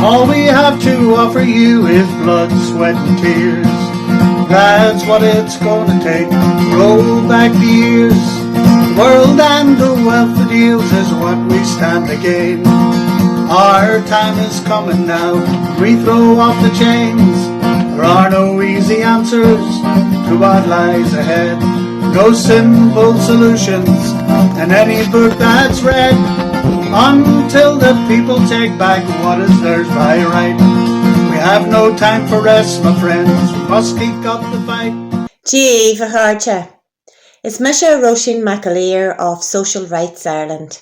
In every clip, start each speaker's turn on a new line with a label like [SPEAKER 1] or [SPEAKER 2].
[SPEAKER 1] All we have to offer you is blood, sweat and tears. That's what it's gonna take. Roll back the years. The world and the wealth it yields is what we stand to gain. Our time is coming now. We throw off the chains. There are no easy answers to what lies ahead. No simple solutions in any book that's read, until the people take back what is theirs by right. We have no time for rest, my friends. We must keep up the fight.
[SPEAKER 2] Gee, Vaharcha. It's Róisín McAleer of Social Rights Ireland.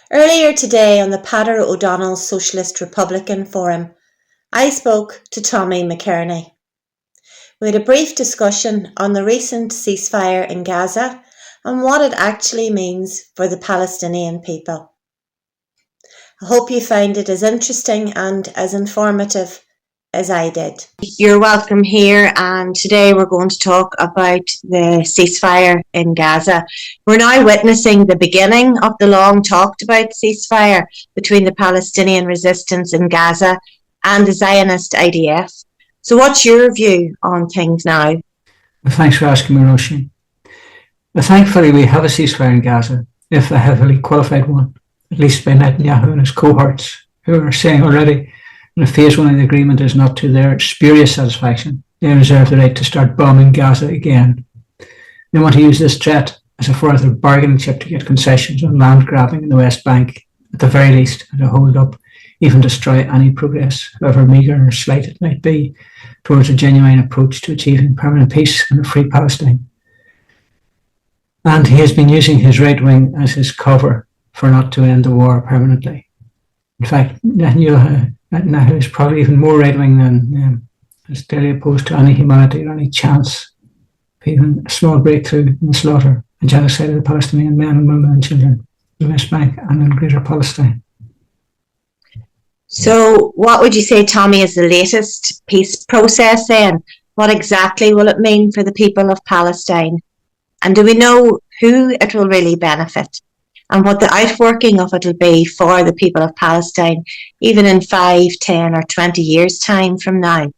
[SPEAKER 2] Earlier today on the Peadar O'Donnell's Socialist Republican Forum, I spoke to Tommy McKearney. We had a brief discussion on the recent ceasefire in Gaza and what it actually means for the Palestinian people. I hope you find it as interesting and as informative as I did. You're welcome here, and today we're going to talk about the ceasefire in Gaza. We're now witnessing the beginning of the long talked about ceasefire between the Palestinian resistance in Gaza and the Zionist IDF. So what's your view on things now?
[SPEAKER 3] Thanks for asking me, Róisín. Thankfully, we have a ceasefire in Gaza, if a heavily qualified one, at least by Netanyahu and his cohorts, who are saying already that phase one of the agreement is not to their spurious satisfaction. They reserve the right to start bombing Gaza again. They want to use this threat as a further bargaining chip to get concessions on land grabbing in the West Bank, at the very least, and to hold up, even destroy any progress, however meagre or slight it might be, towards a genuine approach to achieving permanent peace and a free Palestine. And he has been using his right wing as his cover for not to end the war permanently. In fact, Netanyahu is probably even more right wing than is clearly opposed to any humanity or any chance of even a small breakthrough in the slaughter and genocide of the Palestinian men and women and children in the West Bank and in Greater Palestine.
[SPEAKER 2] So what would you say, Tommy, is the latest peace process then? What exactly will it mean for the people of Palestine? And do we know who it will really benefit? And what the outworking of it will be for the people of Palestine, even in 5, 10 or 20 years' time from now?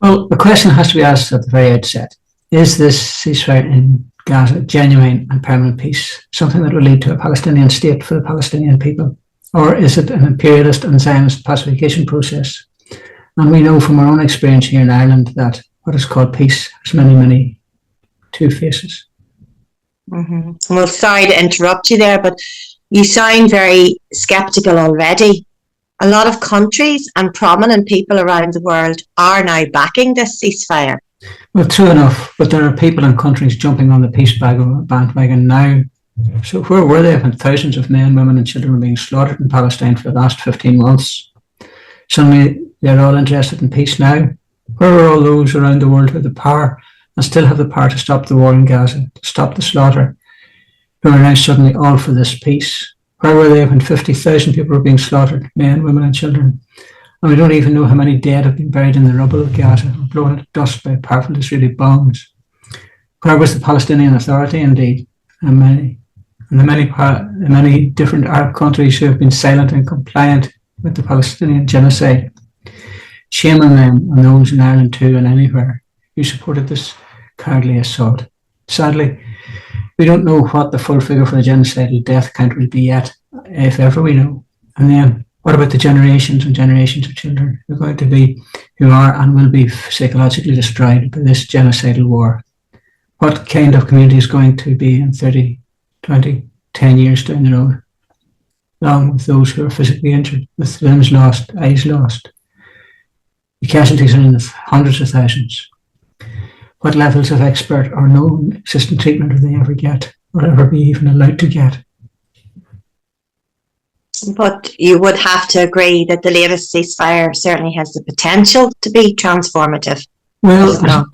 [SPEAKER 3] Well, the question has to be asked at the very outset. Is this ceasefire in Gaza genuine and permanent peace, something that will lead to a Palestinian state for the Palestinian people? Or is it an imperialist and Zionist pacification process? And we know from our own experience here in Ireland that what is called peace has many, many two faces.
[SPEAKER 2] Mm-hmm. Well, sorry to interrupt you there, but you sound very sceptical already. A lot of countries and prominent people around the world are now backing this ceasefire.
[SPEAKER 3] Well, true enough, but there are people and countries jumping on the peace bandwagon now. So where were they when thousands of men, women and children were being slaughtered in Palestine for the last 15 months? Suddenly they're all interested in peace now. Where are all those around the world who have the power and still have the power to stop the war in Gaza, to stop the slaughter, who are now suddenly all for this peace? Where were they when 50,000 people were being slaughtered, men, women and children? And we don't even know how many dead have been buried in the rubble of Gaza, blown to dust by powerful Israeli bombs. Where was the Palestinian Authority, indeed, and the many different Arab countries who have been silent and compliant with the Palestinian genocide? Shame on them, and those in Ireland too, and anywhere, who supported this cowardly assault. Sadly, we don't know what the full figure for the genocidal death count will be yet, if ever we know. And then, what about the generations and generations of children who are going to be, who are and will be psychologically destroyed by this genocidal war? What kind of community is going to be in 30, 20, 10 years down the road, along with those who are physically injured, with limbs lost, eyes lost? The casualties are in the hundreds of thousands. What levels of expert or non-existent treatment will they ever get, or ever be even allowed to get?
[SPEAKER 2] But you would have to agree that the latest ceasefire certainly has the potential to be transformative.
[SPEAKER 3] Well,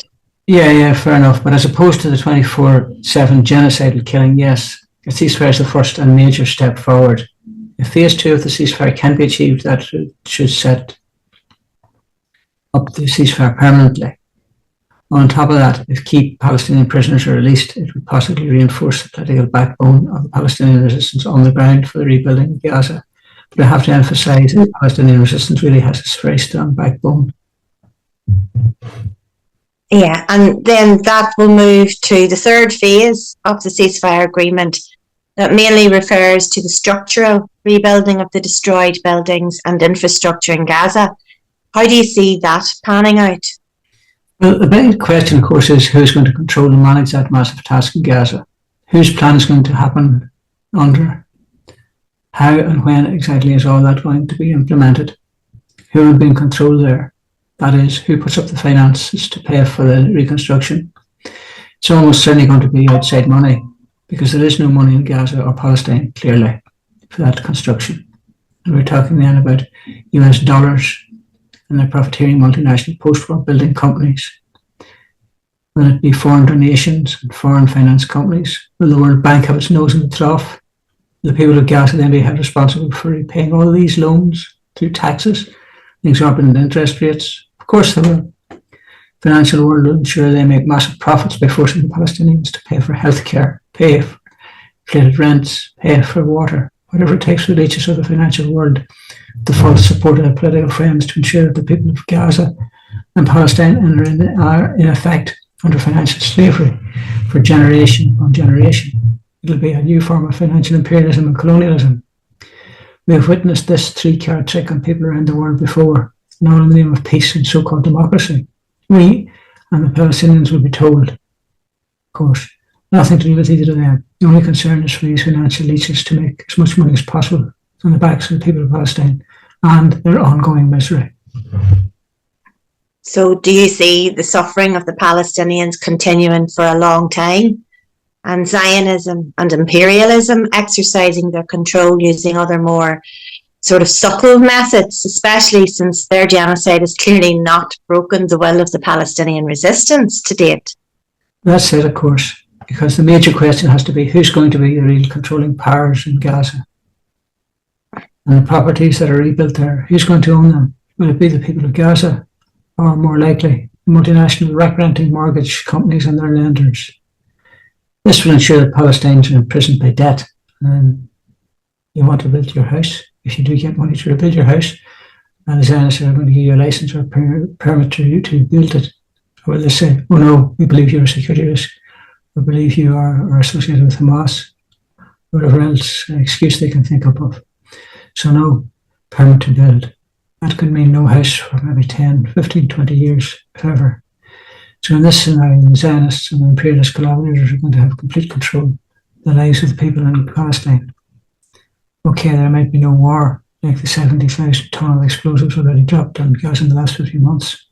[SPEAKER 3] yeah, fair enough. But as opposed to the 24/7 genocidal killing, yes, a ceasefire is the first and major step forward. If phase 2 of the ceasefire can be achieved, that should set up the ceasefire permanently. On top of that, if key Palestinian prisoners are released, it would possibly reinforce the political backbone of the Palestinian resistance on the ground for the rebuilding of Gaza, But I have to emphasise that Palestinian resistance really has a very strong backbone.
[SPEAKER 2] Yeah, and then that will move to the third phase of the ceasefire agreement that mainly refers to the structural rebuilding of the destroyed buildings and infrastructure in Gaza. How do you see that panning out?
[SPEAKER 3] Well, the big question, of course, is who's going to control and manage that massive task in Gaza? Whose plan is going to happen under? How and when exactly is all that going to be implemented? Who will be in control there? That is, who puts up the finances to pay for the reconstruction? It's almost certainly going to be outside money, because there is no money in Gaza or Palestine, clearly, for that construction. And we're talking then about US dollars and their profiteering multinational post-war building companies. Will it be foreign donations and foreign finance companies? Will the World Bank have its nose in the trough? Will the people of Gaza then be held responsible for repaying all of these loans through taxes and exorbitant interest rates? Of course they will. The financial world will ensure they make massive profits by forcing the Palestinians to pay for healthcare, pay for inflated rents, pay for water, whatever it takes for the reaches of the financial world, the full support of their political friends to ensure that the people of Gaza and Palestine are in effect under financial slavery for generation on generation. It'll be a new form of financial imperialism and colonialism. We have witnessed this three-card trick on people around the world before, now in the name of peace and so-called democracy. We and the Palestinians will be told, of course, nothing to do with either of them. The only concern is for these financial leeches to make as much money as possible on the backs of the people of Palestine and their ongoing misery.
[SPEAKER 2] So do you see the suffering of the Palestinians continuing for a long time, and Zionism and imperialism exercising their control using other more sort of subtle methods, especially since their genocide has clearly not broken the will of the Palestinian resistance to date?
[SPEAKER 3] That's it, of course, because the major question has to be who's going to be the real controlling powers in Gaza? And the properties that are rebuilt there, who's going to own them? Will it be the people of Gaza? Or more likely, multinational rack-renting mortgage companies and their lenders? This will ensure that Palestinians are imprisoned by debt. And you want to build your house, if you do get money to rebuild your house, and the Zionists are going to give you a license or permit to build it. Or will they say, oh no, we believe you're a security risk, we believe you are associated with Hamas, whatever else excuse they can think up of. So no permit to build. That could mean no house for maybe 10, 15, 20 years, if ever. So in this scenario, the Zionists and the imperialist collaborators are going to have complete control of the lives of the people in Palestine. Okay, there might be no war, like the 70,000 ton of explosives already dropped on Gaza in the last 15 months.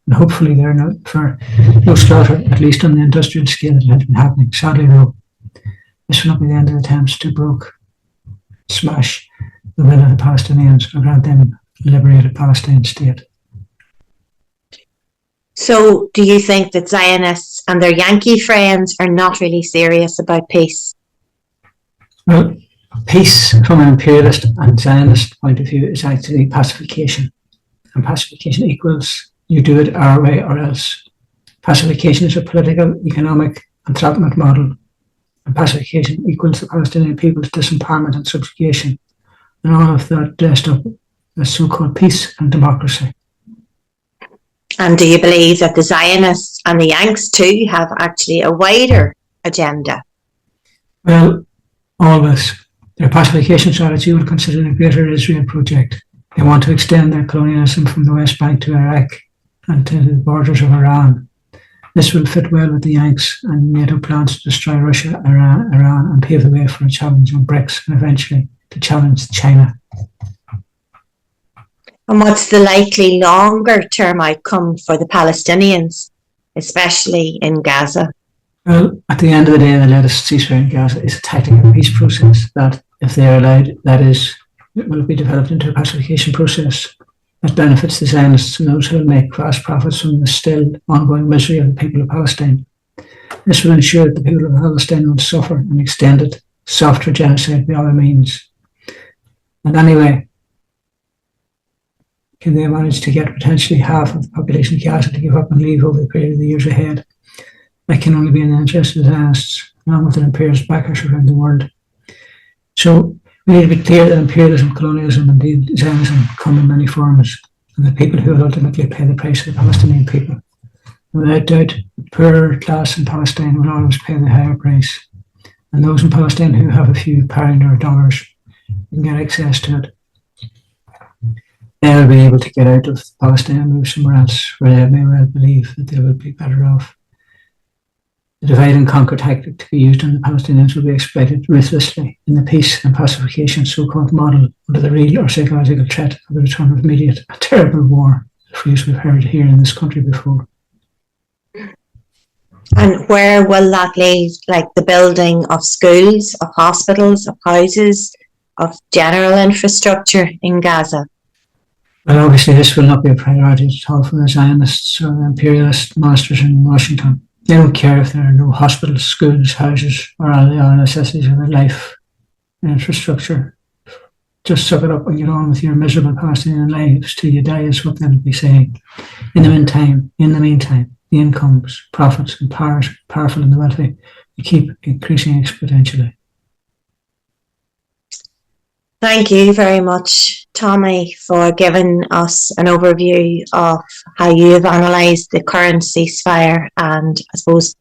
[SPEAKER 3] And hopefully they're not for no slaughter, at least on the industrial scale that has been happening. Sadly, though, this will not be the end of attempts to smash the will of the Palestinians or grant them a liberated Palestinian state.
[SPEAKER 2] So do you think that Zionists and their Yankee friends are not really serious about peace?
[SPEAKER 3] Well, peace from an imperialist and Zionist point of view is actually pacification. And pacification equals you do it our way or else. Pacification is a political, economic, entrapment model. And pacification equals the Palestinian people's disempowerment and subjugation. And all of that dressed up as so-called peace and democracy.
[SPEAKER 2] And do you believe that the Zionists and the Yanks too have actually a wider agenda?
[SPEAKER 3] Well, always. Their pacification strategy will consider the Greater Israel Project. They want to extend their colonialism from the West Bank to Iraq and to the borders of Iran. This will fit well with the Yanks and NATO plans to destroy Russia, Iran and pave the way for a challenge on BRICS and eventually to challenge China.
[SPEAKER 2] And what's the likely longer-term outcome for the Palestinians, especially in Gaza?
[SPEAKER 3] Well, at the end of the day, the latest ceasefire in Gaza is a tactical peace process that, if they are allowed, that is, it will be developed into a pacification process that benefits the Zionists and those who will make vast profits from the still ongoing misery of the people of Palestine. This will ensure that the people of Palestine will suffer an extended, softer genocide by other means. And anyway, can they manage to get potentially half of the population of Gaza to give up and leave over the period of the years ahead? That can only be in the interest of the Zionists, along with their imperialist backers around the world. So We need to be clear that imperialism, colonialism, and indeed Zionism come in many forms, and the people who will ultimately pay the price are the Palestinian people. Without doubt, the poorer class in Palestine will always pay the higher price, and those in Palestine who have a few pounds or dollars and get access to it, they'll be able to get out of Palestine and move somewhere else where they may well believe that they will be better off. The divide and conquer tactic to be used on the Palestinians will be exploited ruthlessly in the peace and pacification so-called model under the real or psychological threat of the return of immediate and terrible war, the phrase we've heard here in this country before.
[SPEAKER 2] And where will that lead? Like the building of schools, of hospitals, of houses, of general infrastructure in Gaza?
[SPEAKER 3] Well, obviously this will not be a priority at all for the Zionists or the imperialist masters in Washington. They don't care if there are no hospitals, schools, houses, or all the other necessities of their life and infrastructure. Just suck it up and get on with your miserable Palestinian lives till you die is what they'll be saying. In the meantime, the incomes, profits, and powers, powerful and the wealthy, will keep increasing exponentially.
[SPEAKER 2] Thank you very much, Tommy, for giving us an overview of how you have analysed the current ceasefire and I suppose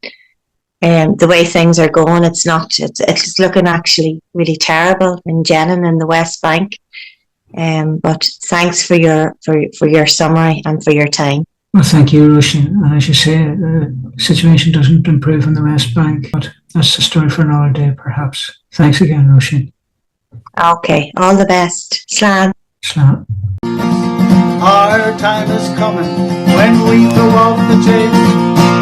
[SPEAKER 2] the way things are going. It's looking actually really terrible in Jenin in the West Bank. But thanks for your summary and for your time.
[SPEAKER 3] Well, thank you, Róisín. And as you say, the situation doesn't improve in the West Bank, but that's a story for another day, perhaps. Thanks again, Róisín.
[SPEAKER 2] Okay, all the best. Slán.
[SPEAKER 3] Slán.
[SPEAKER 1] Our time is coming when we go off the chase.